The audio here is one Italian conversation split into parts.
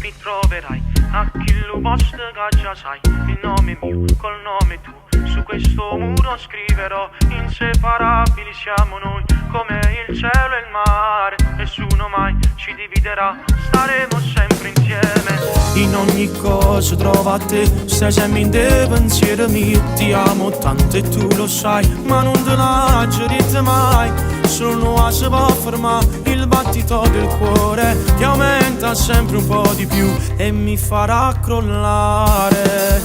Mi troverai a chi lo posto che già sai il nome mio col nome tuo. Su questo muro scriverò: inseparabili siamo noi come il cielo e il mare, nessuno mai ci dividerà, staremo sempre insieme. In ogni cosa trovo a te, stai sempre in te pensiero mio. Ti amo tanto e tu lo sai, ma non te lascio dirti mai. Solo a si può fermare il battito del cuore, che aumenta sempre un po' di più e mi farà crollare.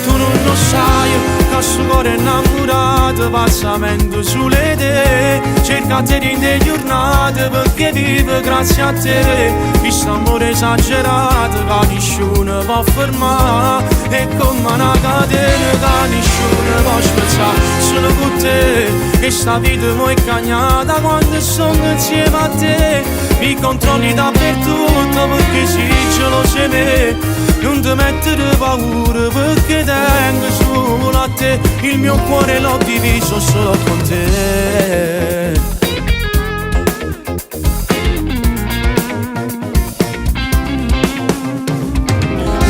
Tu non lo sai, che questo cuore innamorato passa mentre sulle te. Cercate di giornate perché vive grazie a te. Questo amore esagerato che nessuno può fermare, è come una catena che nessuno può spezzare. Solo con te questa vita mi è cagnata quando sono insieme a te. Mi controlli dappertutto perché sì, ce lo sei me. Non ti mettere paura perché tengo solo a te. Il mio cuore l'ho diviso solo con te.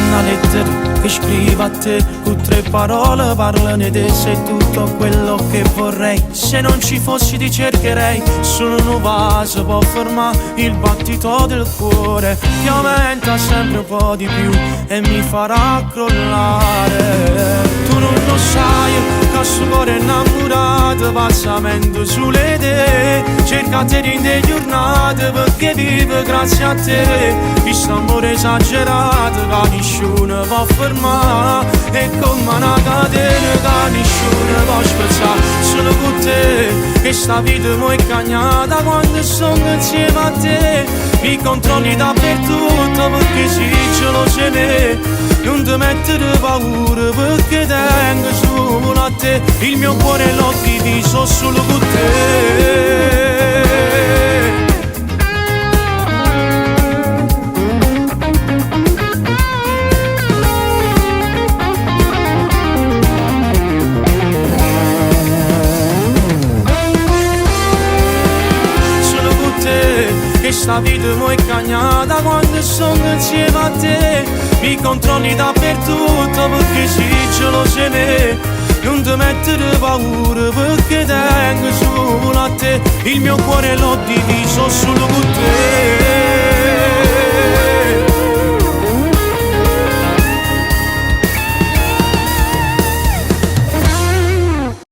Una lettera che scrivo a te, con 3 parole parlano di sei tutto quello che vorrei. Se non ci fossi ti cercherei, solo un vaso può fermare il battito del cuore, che aumenta sempre un po' di più e mi farà crollare. Tu non lo sai, che questo cuore innamorato passa mentre sulle te. Cercate di giornate perché vive grazie a te. Questo amore esagerato che nessuno può fermare, è come una catena che nessuno può spezzare. Solo con te questa vita mi è cagnata quando sono insieme a te. Mi controlli dappertutto perché sì, ce lo sei me. Non ti mettere paura perché tengo solo a te. Il mio cuore l'ho diviso solo con te. Questa vita mi è cagnata quando sono insieme a te. Mi controlli dappertutto perché sì, ce lo sei me. Non ti mettere paura perché tengo solo a te. Il mio cuore l'ho diviso solo con te.